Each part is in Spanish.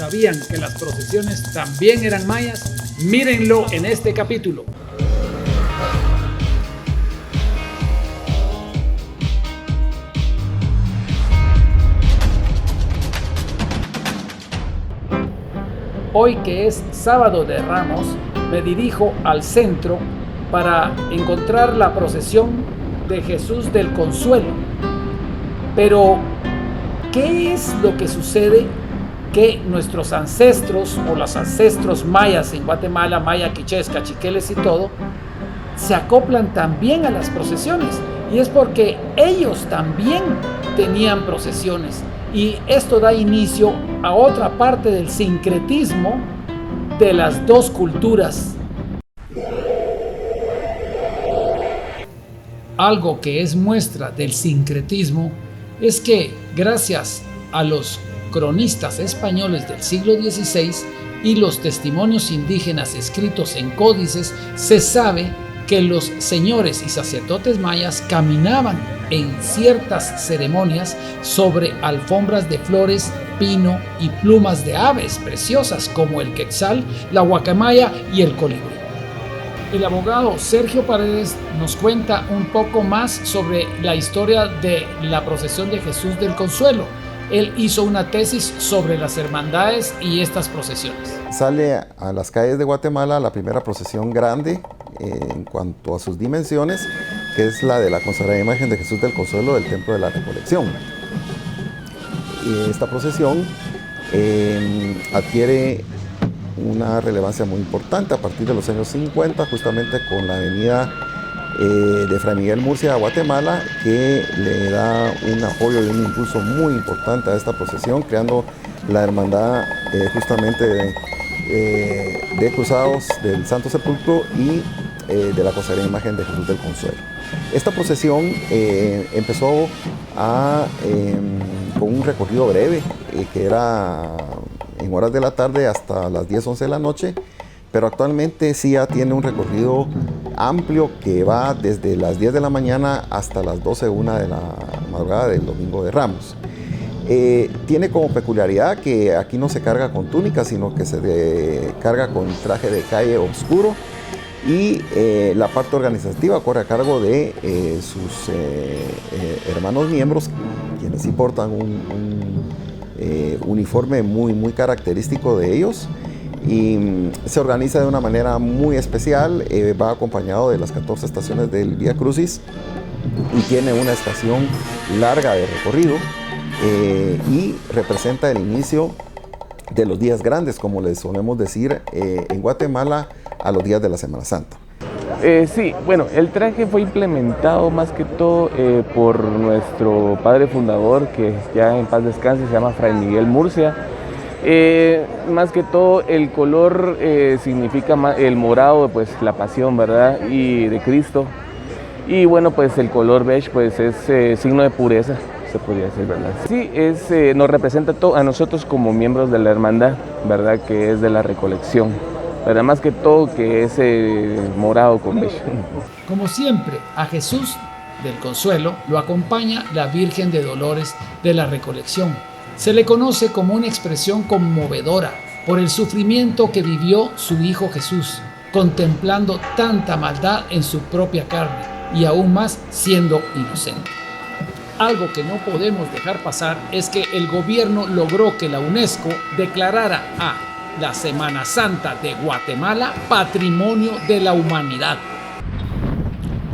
¿Sabían que las procesiones también eran mayas? Mírenlo en este capítulo. Hoy, que es sábado de Ramos, me dirijo al centro para encontrar la procesión de Jesús del Consuelo. Pero, ¿qué es lo que sucede que nuestros ancestros o los ancestros mayas en Guatemala, maya, quichés, cachiqueles y todo, se acoplan también a las procesiones? Y es porque ellos también tenían procesiones. Y esto da inicio a otra parte del sincretismo de las dos culturas. Algo que es muestra del sincretismo es que, gracias a los cronistas españoles del siglo XVI y los testimonios indígenas escritos en códices, se sabe que los señores y sacerdotes mayas caminaban en ciertas ceremonias sobre alfombras de flores, pino y plumas de aves preciosas como el quetzal, la guacamaya y el colibrí. El abogado Sergio Paredes nos cuenta un poco más sobre la historia de la procesión de Jesús del Consuelo. Él hizo una tesis sobre las hermandades y estas procesiones. Sale a las calles de Guatemala la primera procesión grande en cuanto a sus dimensiones, que es la de la consagrada imagen de Jesús del Consuelo del Templo de la Recolección. Y esta procesión adquiere una relevancia muy importante a partir de los años 50, justamente con la venida de Fray Miguel Murcia a Guatemala, que le da un apoyo y un impulso muy importante a esta procesión, creando la hermandad justamente de Cruzados del Santo Sepulcro y de la consagrada imagen de Jesús del Consuelo. Esta procesión empezó con un recorrido breve, que era en horas de la tarde hasta las 10, 11 de la noche, pero actualmente sí ya tiene un recorrido amplio que va desde las 10 de la mañana hasta las 12, 1 de la madrugada del Domingo de Ramos. Tiene como peculiaridad que aquí no se carga con túnica, sino que se carga con traje de calle oscuro, y la parte organizativa corre a cargo de sus hermanos miembros, quienes sí portan un uniforme muy característico de ellos, y se organiza de una manera muy especial. Va acompañado de las 14 estaciones del Vía Crucis y tiene una estación larga de recorrido, y representa el inicio de los días grandes, como les solemos decir en Guatemala, a los días de la Semana Santa. Sí, bueno, el traje fue implementado más que todo por nuestro padre fundador, que ya en paz descanse, se llama Fray Miguel Murcia. Más que todo el color significa el morado, pues la pasión, ¿verdad? Y de Cristo. Y bueno, pues el color beige pues es signo de pureza, se podría decir, ¿verdad? Sí, nos representa a nosotros como miembros de la hermandad, ¿verdad? Que es de la recolección. Pero más que todo que es morado con beige. Como siempre, a Jesús del Consuelo lo acompaña la Virgen de Dolores de la Recolección. Se le conoce como una expresión conmovedora por el sufrimiento que vivió su Hijo Jesús, contemplando tanta maldad en su propia carne y aún más siendo inocente. Algo que no podemos dejar pasar es que el gobierno logró que la UNESCO declarara a la Semana Santa de Guatemala Patrimonio de la Humanidad.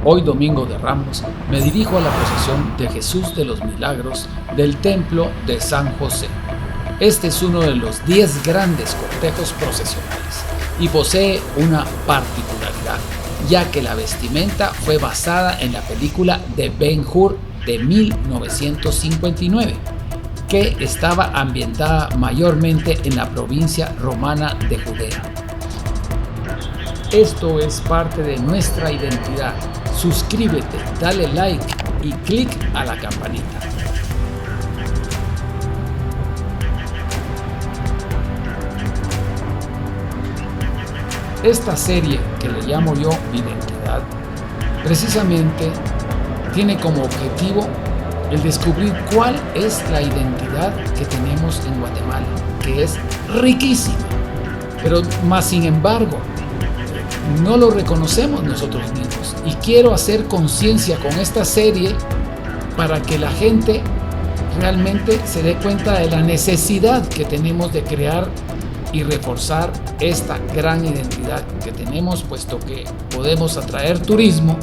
Hoy, Domingo de Ramos, me dirijo a la procesión de Jesús de los Milagros del Templo de San José. Este es uno de los 10 grandes cortejos procesionales y posee una particularidad, ya que la vestimenta fue basada en la película de Ben-Hur de 1959, que estaba ambientada mayormente en la provincia romana de Judea. Esto es parte de nuestra identidad. Suscríbete, dale like y clic a la campanita. Esta serie, que le llamo yo Identidad, precisamente tiene como objetivo el descubrir cuál es la identidad que tenemos en Guatemala, que es riquísimo, pero más sin embargo no lo reconocemos nosotros mismos, y quiero hacer conciencia con esta serie para que la gente realmente se dé cuenta de la necesidad que tenemos de crear y reforzar esta gran identidad que tenemos, puesto que podemos atraer turismo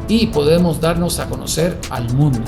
y podemos darnos a conocer al mundo.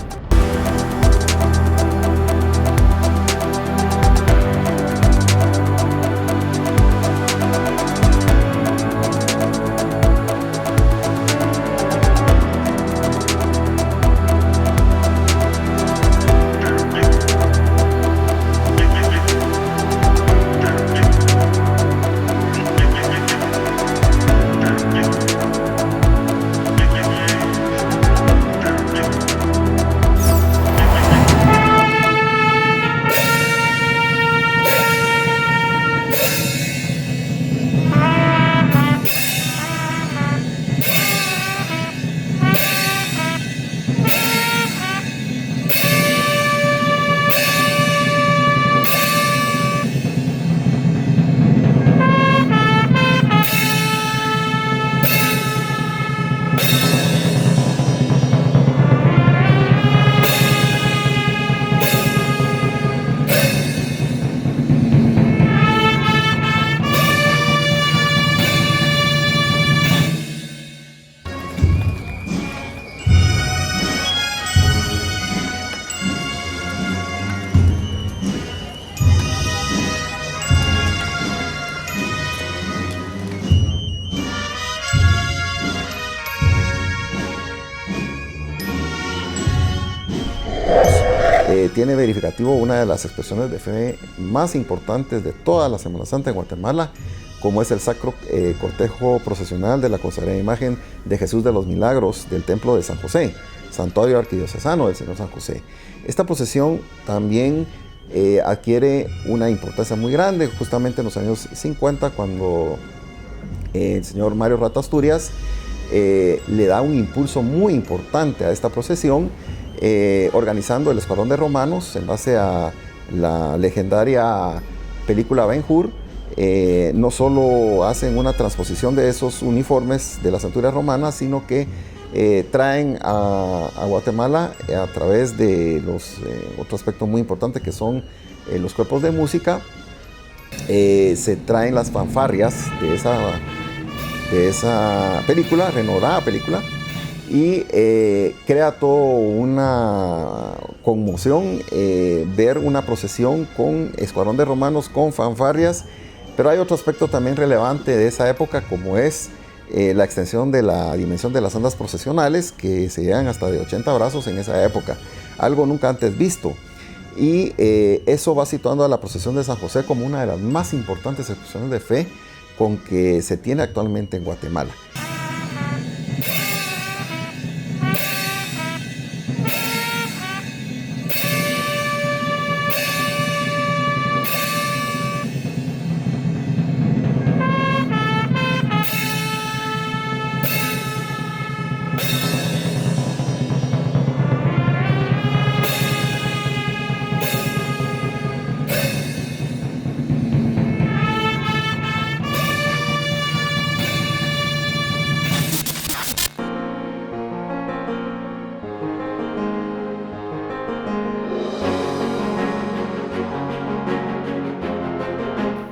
Tiene verificativo una de las expresiones de fe más importantes de toda la Semana Santa en Guatemala, como es el sacro cortejo procesional de la consagrada imagen de Jesús de los Milagros del Templo de San José, santuario arquidiocesano del Señor San José. Esta procesión también adquiere una importancia muy grande, justamente en los años 50, cuando el señor Mario Rata Asturias le da un impulso muy importante a esta procesión, organizando el Escuadrón de Romanos en base a la legendaria película Ben-Hur. No solo hacen una transposición de esos uniformes de las centurias romanas, sino que traen a Guatemala a través de otro aspecto muy importante, que son los cuerpos de música. Se traen las fanfarrias de esa película, renombrada película, y crea toda una conmoción ver una procesión con escuadrón de romanos, con fanfarrias. Pero hay otro aspecto también relevante de esa época, como es la extensión de la dimensión de las andas procesionales, que se llegan hasta de 80 brazos en esa época, algo nunca antes visto. Y eso va situando a la procesión de San José como una de las más importantes expresiones de fe con que se tiene actualmente en Guatemala.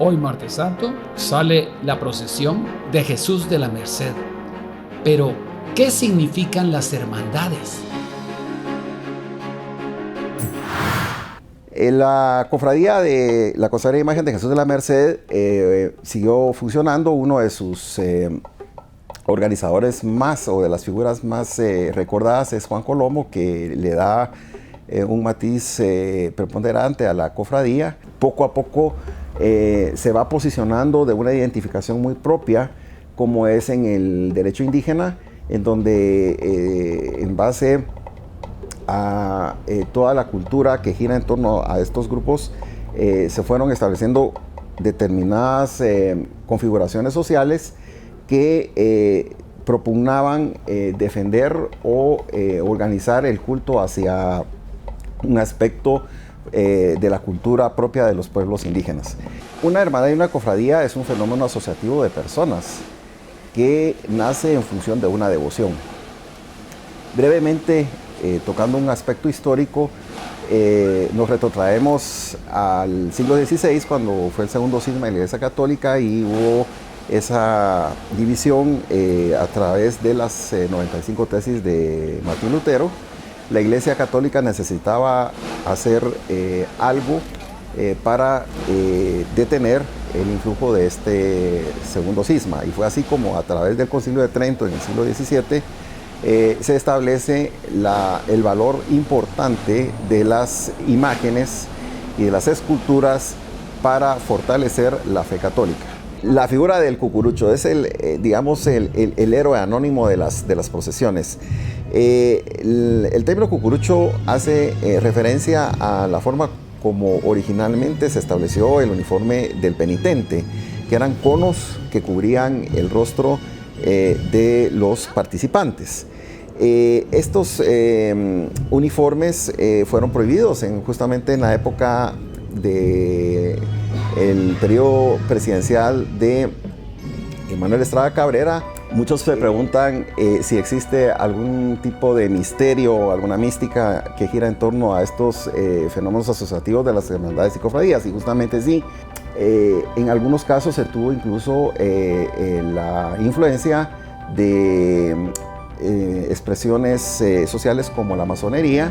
Hoy, martes santo, sale la procesión de Jesús de la Merced. Pero, ¿qué significan las hermandades? La cofradía de la consagrada imagen de Jesús de la Merced siguió funcionando. Uno de sus organizadores más, o de las figuras más recordadas, es Juan Colomo, que le da un matiz preponderante a la cofradía. Poco a poco se va posicionando de una identificación muy propia, como es en el derecho indígena, en donde en base a toda la cultura que gira en torno a estos grupos, se fueron estableciendo determinadas configuraciones sociales que propugnaban defender o organizar el culto hacia un aspecto de la cultura propia de los pueblos indígenas. Una hermandad y una cofradía es un fenómeno asociativo de personas que nace en función de una devoción. Brevemente, tocando un aspecto histórico, nos retrotraemos al siglo XVI, cuando fue el segundo cisma de la Iglesia Católica y hubo esa división a través de las 95 tesis de Martín Lutero. La Iglesia Católica necesitaba hacer algo para detener el influjo de este segundo cisma, y fue así como a través del Concilio de Trento en el siglo XVII se establece el valor importante de las imágenes y de las esculturas para fortalecer la fe católica. La figura del cucurucho es digamos, el héroe anónimo de las procesiones. El término cucurucho hace referencia a la forma como originalmente se estableció el uniforme del penitente, que eran conos que cubrían el rostro de los participantes. Estos uniformes fueron prohibidos justamente en la época del periodo presidencial de Manuel Estrada Cabrera. Muchos se preguntan si existe algún tipo de misterio o alguna mística que gira en torno a estos fenómenos asociativos de las hermandades y cofradías, y justamente sí. En algunos casos se tuvo incluso la influencia de expresiones sociales como la masonería,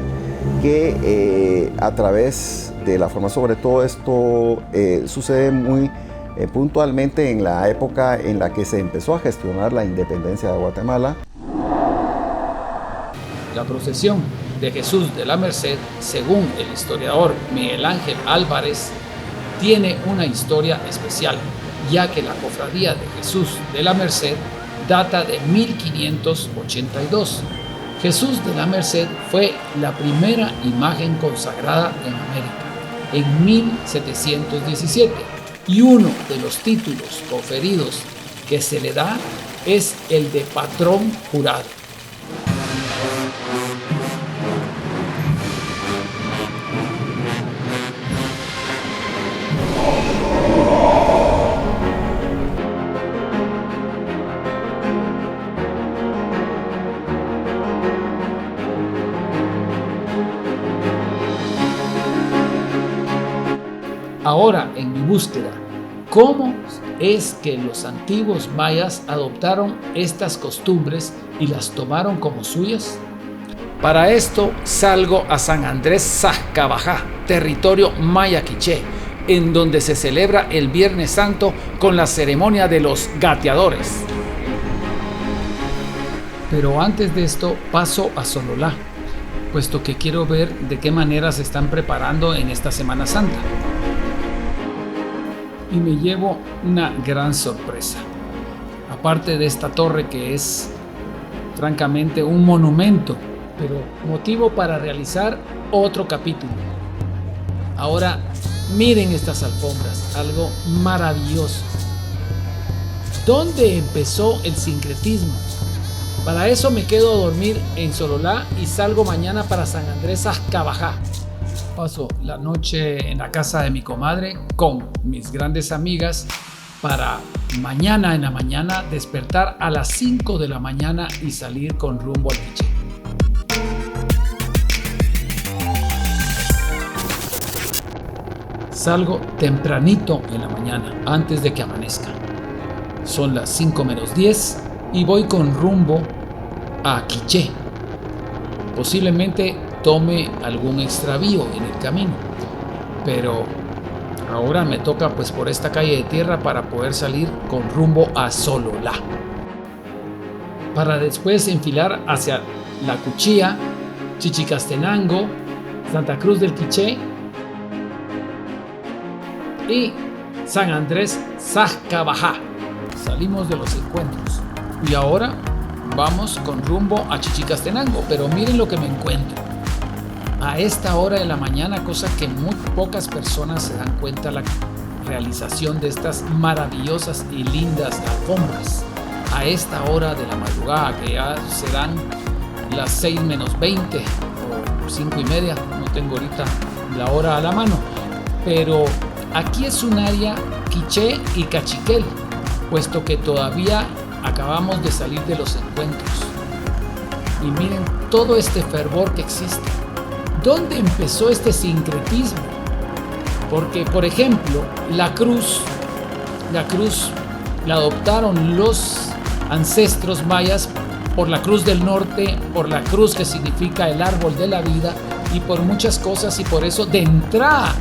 que a través de la forma, sobre todo esto sucede muy puntualmente en la época en la que se empezó a gestionar la independencia de Guatemala. La procesión de Jesús de la Merced, según el historiador Miguel Ángel Álvarez, tiene una historia especial, ya que la cofradía de Jesús de la Merced data de 1582. Jesús de la Merced fue la primera imagen consagrada en América en 1717, y uno de los títulos conferidos que se le da es el de patrón jurado. Ahora, en mi búsqueda, ¿cómo es que los antiguos mayas adoptaron estas costumbres y las tomaron como suyas? Para esto salgo a San Andrés Sajcabajá, territorio maya quiché, en donde se celebra el Viernes Santo con la ceremonia de los gateadores. Pero antes de esto paso a Sololá, puesto que quiero ver de qué manera se están preparando en esta Semana Santa. Y me llevo una gran sorpresa. Aparte de esta torre, que es francamente un monumento, pero motivo para realizar otro capítulo. Ahora miren estas alfombras, algo maravilloso. ¿Dónde empezó el sincretismo? Para eso me quedo a dormir en Sololá y salgo mañana para San Andrés Sajcabajá. Paso la noche en la casa de mi comadre con mis grandes amigas para mañana en la mañana despertar a las 5 de la mañana y salir con rumbo al Quiché. Salgo tempranito en la mañana, antes de que amanezca. Son las 5 menos 10 y voy con rumbo a Quiché. Posiblemente tome algún extravío en el camino, pero ahora me toca pues por esta calle de tierra para poder salir con rumbo a Sololá, para después enfilar hacia La Cuchilla, Chichicastenango, Santa Cruz del Quiché y San Andrés Sajcabajá. Salimos de los encuentros y ahora vamos con rumbo a Chichicastenango, pero miren lo que me encuentro. A esta hora de la mañana, cosa que muy pocas personas se dan cuenta, la realización de estas maravillosas y lindas alfombras. A esta hora de la madrugada, que ya serán las 6 menos 20 o 5 y media, no tengo ahorita la hora a la mano, pero aquí es un área quiché y cachiquel, puesto que todavía acabamos de salir de los encuentros. Y miren todo este fervor que existe. ¿Dónde empezó este sincretismo? Porque, por ejemplo, la cruz la adoptaron los ancestros mayas por la cruz del norte, por la cruz que significa el árbol de la vida y por muchas cosas, y por eso de entrada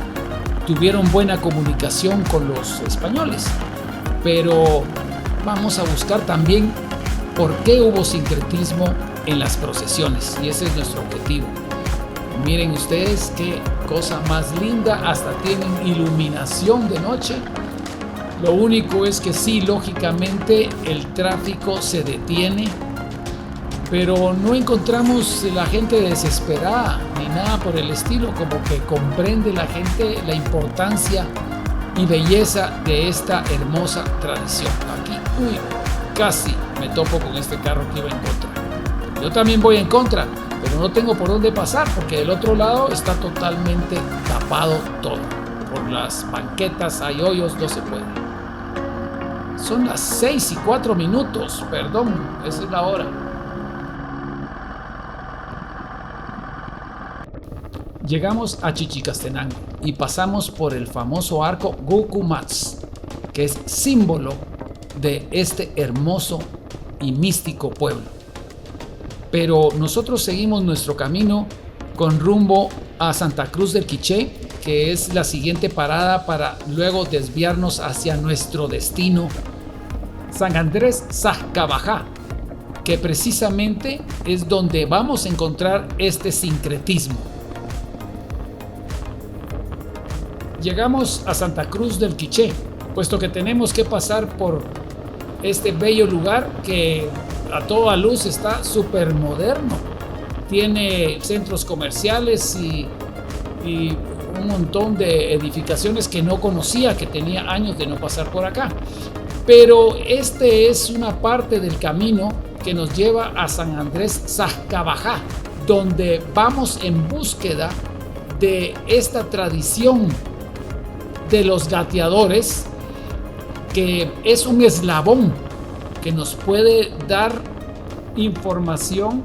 tuvieron buena comunicación con los españoles. Pero vamos a buscar también por qué hubo sincretismo en las procesiones, y ese es nuestro objetivo. Miren ustedes qué cosa más linda, hasta tienen iluminación de noche. Lo único es que sí, lógicamente el tráfico se detiene, pero no encontramos la gente desesperada ni nada por el estilo, como que comprende la gente la importancia y belleza de esta hermosa tradición. Aquí, casi me topo con este carro que iba en contra. Yo también voy en contra, pero no tengo por dónde pasar porque del otro lado está totalmente tapado todo. Por las banquetas hay hoyos, no se puede. Son las 6:04, perdón, esa es la hora. Llegamos a Chichicastenango y pasamos por el famoso arco Gucumatz, que es símbolo de este hermoso y místico pueblo. Pero nosotros seguimos nuestro camino con rumbo a Santa Cruz del Quiché, que es la siguiente parada para luego desviarnos hacia nuestro destino, San Andrés Sajcabajá, que precisamente es donde vamos a encontrar este sincretismo. Llegamos a Santa Cruz del Quiché, puesto que tenemos que pasar por este bello lugar que a toda luz está súper moderno. Tiene centros comerciales y un montón de edificaciones que no conocía, que tenía años de no pasar por acá. Pero este es una parte del camino que nos lleva a San Andrés Sajcabajá, donde vamos en búsqueda de esta tradición de los gateadores, que es un eslabón que nos puede dar información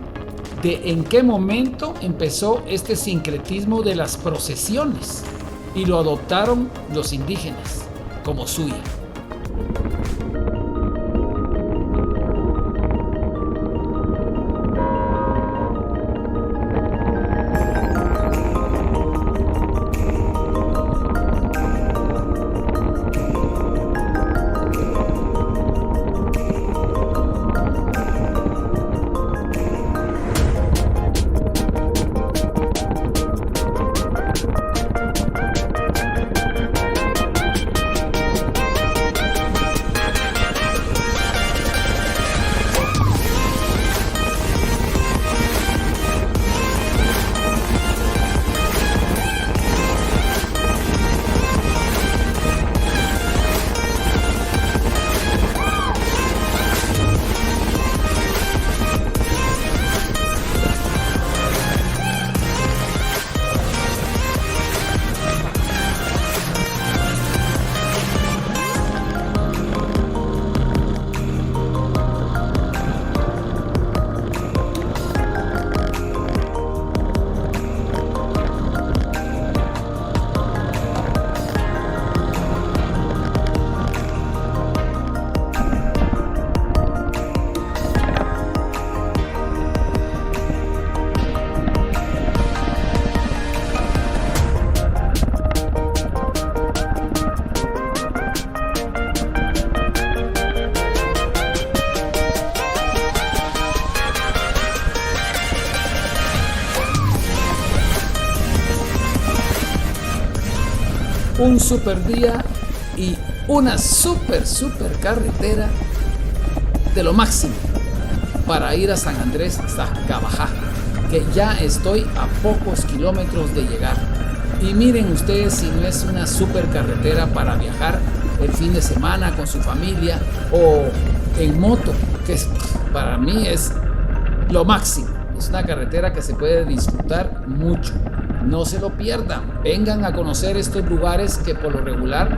de en qué momento empezó este sincretismo de las procesiones y lo adoptaron los indígenas como suya. Un super día y una super carretera de lo máximo para ir a San Andrés Sajcabajá, que ya estoy a pocos kilómetros de llegar. Y miren ustedes si no es una super carretera para viajar el fin de semana con su familia o en moto, que para mí es lo máximo. Es una carretera que se puede disfrutar mucho. No se lo pierdan, vengan a conocer estos lugares que por lo regular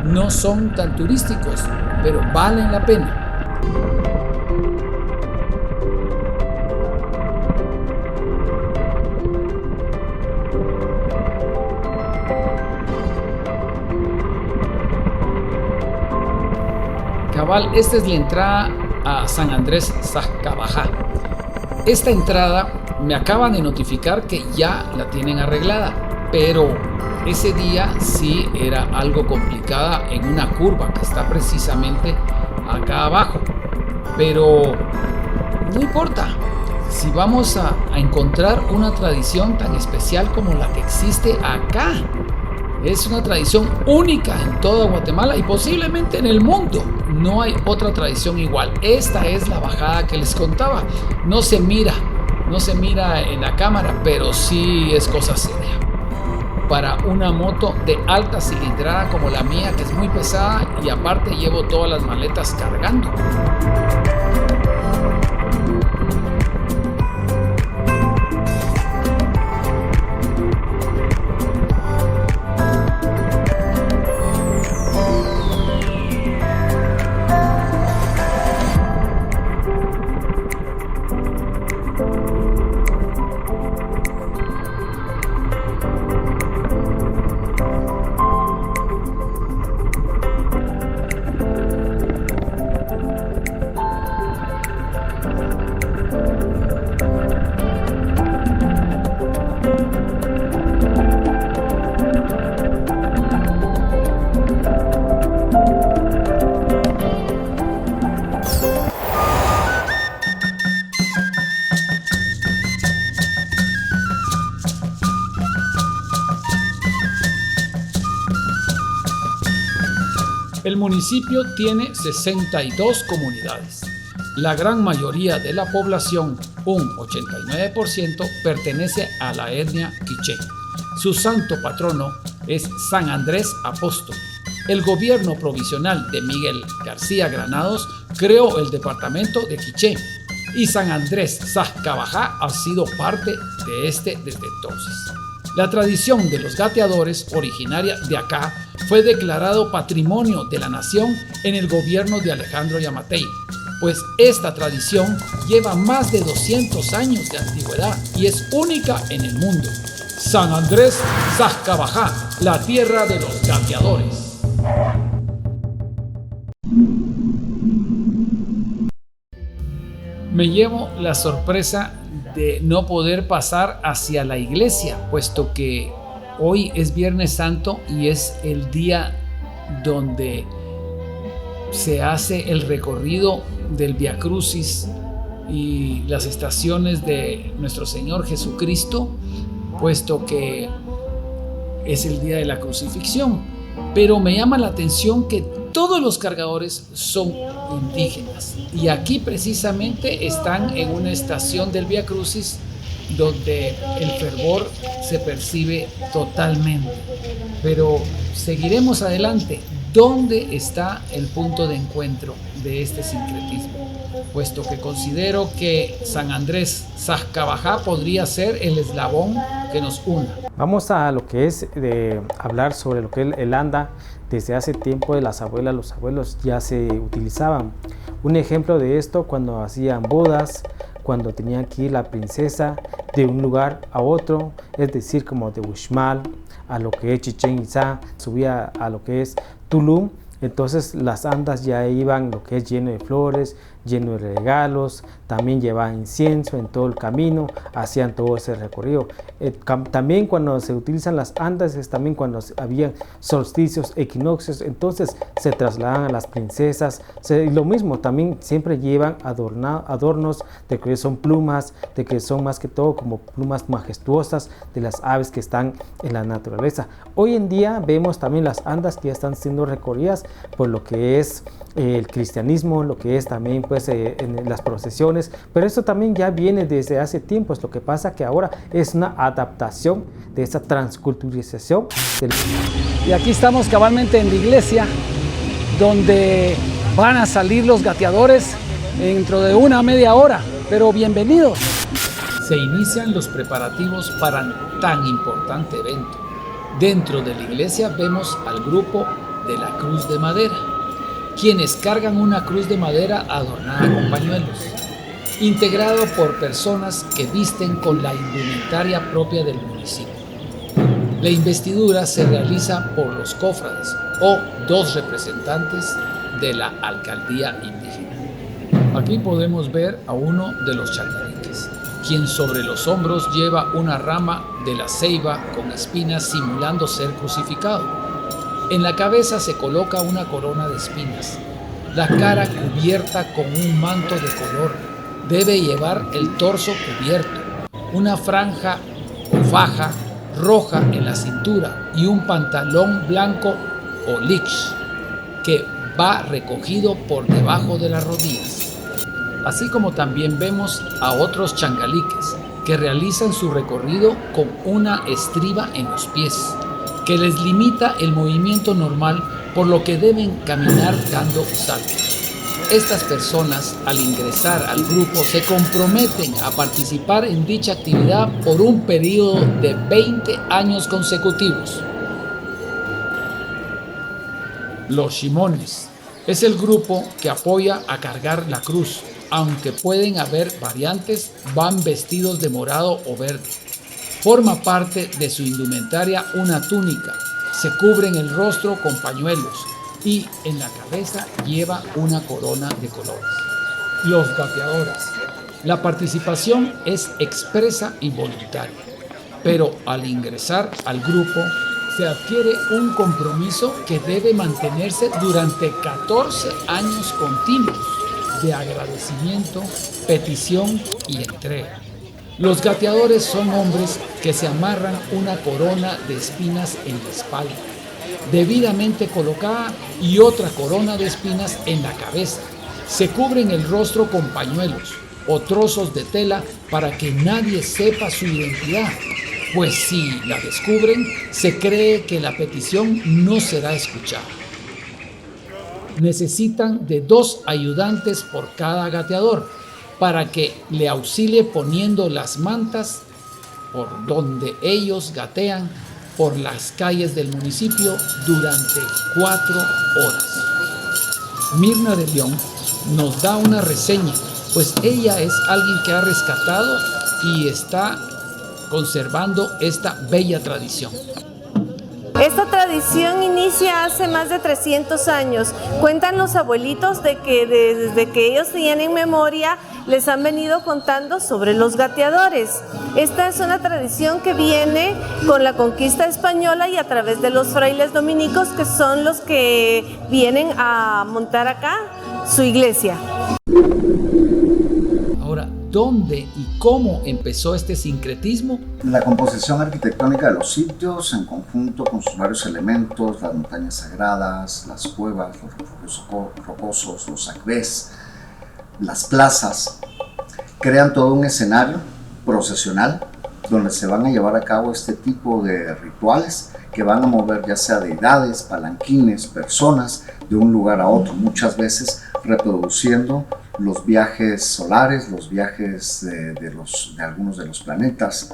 no son tan turísticos, pero valen la pena. Cabal, esta es la entrada a San Andrés Sascabajá. Esta entrada me acaban de notificar que ya la tienen arreglada, pero ese día sí era algo complicada en una curva que está precisamente acá abajo. Pero no importa, si vamos a encontrar una tradición tan especial como la que existe acá. Es una tradición única en toda Guatemala y posiblemente en el mundo. No hay otra tradición igual. Esta es la bajada que les contaba. No se mira en la cámara, pero sí es cosa seria. Para una moto de alta cilindrada como la mía, que es muy pesada y aparte llevo todas las maletas cargando. El municipio tiene 62 comunidades. La gran mayoría de la población, un 89%, pertenece a la etnia quiché. Su santo patrono es San Andrés Apóstol. El gobierno provisional de Miguel García Granados creó el departamento de Quiché y San Andrés Sascabajá ha sido parte de este desde entonces. La tradición de los gateadores, originaria de acá, fue declarado Patrimonio de la Nación en el gobierno de Alejandro Yamatei, pues esta tradición lleva más de 200 años de antigüedad y es única en el mundo. San Andrés Sascabajá, la tierra de los gateadores. Me llevo la sorpresa de no poder pasar hacia la iglesia, puesto que hoy es Viernes Santo y es el día donde se hace el recorrido del Vía Crucis y las estaciones de nuestro Señor Jesucristo, puesto que es el día de la crucifixión. Pero me llama la atención que todos los cargadores son indígenas y aquí precisamente están en una estación del Vía Crucis donde el fervor se percibe totalmente. Pero seguiremos adelante. ¿Dónde está el punto de encuentro de este sincretismo? Puesto que considero que San Andrés Sascabajá podría ser el eslabón que nos una. Vamos a lo que es hablar sobre lo que es el anda. Desde hace tiempo de las abuelas, los abuelos ya se utilizaban. Un ejemplo de esto cuando hacían bodas, cuando tenían que ir la princesa de un lugar a otro, es decir, como de Uxmal a lo que es Chichén Itzá, subía a lo que es Tulum. Entonces las andas ya iban lo que es lleno de flores, lleno de regalos, también llevaban incienso en todo el camino, hacían todo ese recorrido. También cuando se utilizan las andas es también cuando había solsticios, equinoccios, entonces se trasladan a las princesas. Y lo mismo, también siempre llevan adornos de que son plumas, de que son más que todo como plumas majestuosas de las aves que están en la naturaleza. Hoy en día vemos también las andas que ya están siendo recorridas por lo que es el cristianismo, lo que es también pues en las procesiones, pero esto también ya viene desde hace tiempo. Lo que pasa que ahora es una adaptación de esa transculturización. Y aquí estamos cabalmente en la iglesia, donde van a salir los gateadores dentro de una media hora, pero bienvenidos. se inician los preparativos para tan importante evento. Dentro de la iglesia vemos al grupo de la cruz de madera, quienes cargan una cruz de madera adornada con pañuelos, integrado por personas que visten con la indumentaria propia del municipio. La investidura se realiza por los cofrades o 2 representantes de la alcaldía indígena. Aquí podemos ver a uno de los changaliques, quien sobre los hombros lleva una rama de la ceiba con espinas simulando ser crucificado. En la cabeza se coloca una corona de espinas, la cara cubierta con un manto de color. Debe llevar el torso cubierto, una franja o faja roja en la cintura y un pantalón blanco o lich que va recogido por debajo de las rodillas. Así como también vemos a otros changaliques que realizan su recorrido con una estriba en los pies, que les limita el movimiento normal, por lo que deben caminar dando saltos. Estas personas, al ingresar al grupo, se comprometen a participar en dicha actividad por un periodo de 20 años consecutivos. Los shimones es el grupo que apoya a cargar la cruz, aunque pueden haber variantes, van vestidos de morado o verde. Forma parte de su indumentaria una túnica, se cubren el rostro con pañuelos y en la cabeza lleva una corona de colores. Los gateadores. La participación es expresa y voluntaria, pero al ingresar al grupo se adquiere un compromiso que debe mantenerse durante 14 años continuos de agradecimiento, petición y entrega. Los gateadores son hombres que se amarran una corona de espinas en la espalda, debidamente colocada, y otra corona de espinas en la cabeza. Se cubren el rostro con pañuelos o trozos de tela para que nadie sepa su identidad, pues si la descubren, se cree que la petición no será escuchada. Necesitan de 2 ayudantes por cada gateador para que le auxilie poniendo las mantas por donde ellos gatean por las calles del municipio durante 4 horas. Mirna de León nos da una reseña, pues ella es alguien que ha rescatado y está conservando esta bella tradición. Esta tradición inicia hace más de 300 años. Cuentan los abuelitos de que desde que ellos tienen memoria les han venido contando sobre los gateadores. Esta es una tradición que viene con la conquista española y a través de los frailes dominicos, que son los que vienen a montar acá su iglesia. Ahora, ¿dónde y cómo empezó este sincretismo? La composición arquitectónica de los sitios, en conjunto con sus varios elementos, las montañas sagradas, las cuevas, los refugios rocosos, los acbés, las plazas, crean todo un escenario procesional donde se van a llevar a cabo este tipo de rituales que van a mover ya sea deidades, palanquines, personas de un lugar a otro, muchas veces reproduciendo los viajes solares, los viajes de algunos de los planetas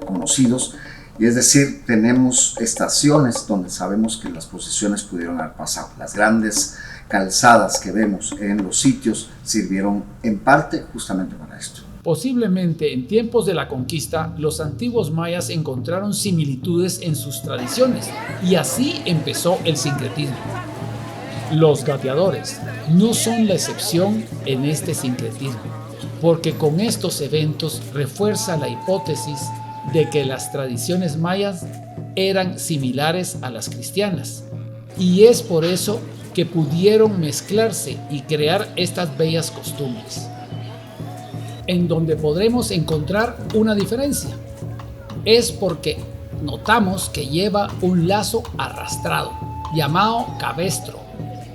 conocidos. Y es decir, tenemos estaciones donde sabemos que las posiciones pudieron haber pasado. Las grandes calzadas que vemos en los sitios sirvieron en parte justamente para esto. Posiblemente en tiempos de la conquista, los antiguos mayas encontraron similitudes en sus tradiciones y así empezó el sincretismo. Los gateadores no son la excepción en este sincretismo, porque con estos eventos refuerza la hipótesis de que las tradiciones mayas eran similares a las cristianas, y es por eso que pudieron mezclarse y crear estas bellas costumbres. En donde podremos encontrar una diferencia es porque notamos que lleva un lazo arrastrado llamado cabestro,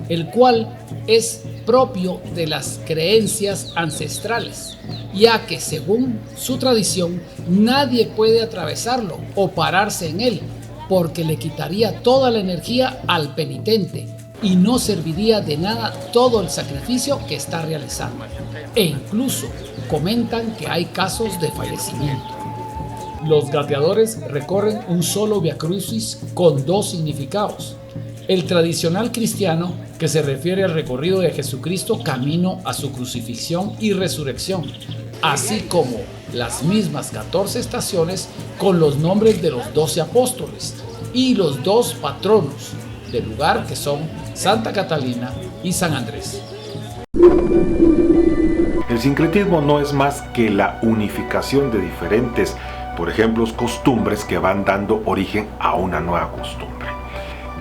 el cual es propio de las creencias ancestrales, ya que según su tradición nadie puede atravesarlo o pararse en él, porque le quitaría toda la energía al penitente y no serviría de nada todo el sacrificio que está realizando. E incluso comentan que hay casos de fallecimiento. Los gateadores recorren un solo Via Crucis con dos significados. El tradicional cristiano, que se refiere al recorrido de Jesucristo camino a su crucifixión y resurrección, así como las mismas 14 estaciones con los nombres de los 12 apóstoles y los dos patronos del lugar, que son Santa Catalina y San Andrés. El sincretismo no es más que la unificación de diferentes, por ejemplo, costumbres que van dando origen a una nueva costumbre.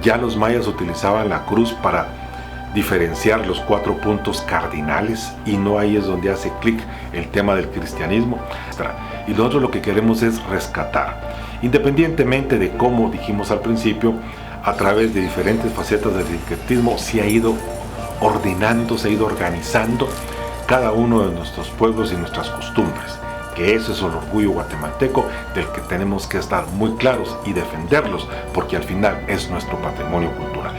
Ya los mayas utilizaban la cruz para diferenciar los 4 puntos cardinales, y no ahí es donde hace clic el tema del cristianismo. Y nosotros lo que queremos es rescatar, independientemente de cómo dijimos al principio, a través de diferentes facetas del sincretismo se ha ido ordenando, se ha ido organizando cada uno de nuestros pueblos y nuestras costumbres, que ese es el orgullo guatemalteco del que tenemos que estar muy claros y defenderlos, porque al final es nuestro patrimonio cultural.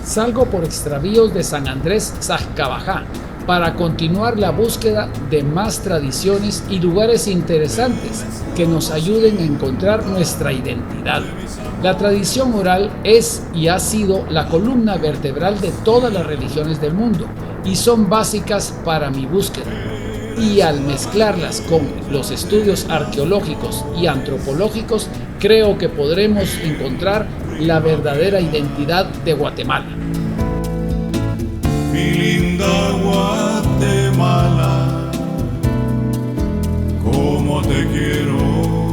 Salgo por extravíos de San Andrés Sajcabajá para continuar la búsqueda de más tradiciones y lugares interesantes que nos ayuden a encontrar nuestra identidad. La tradición oral es y ha sido la columna vertebral de todas las religiones del mundo y son básicas para mi búsqueda. Y al mezclarlas con los estudios arqueológicos y antropológicos, creo que podremos encontrar la verdadera identidad de Guatemala. Mi linda Guatemala, cómo te quiero.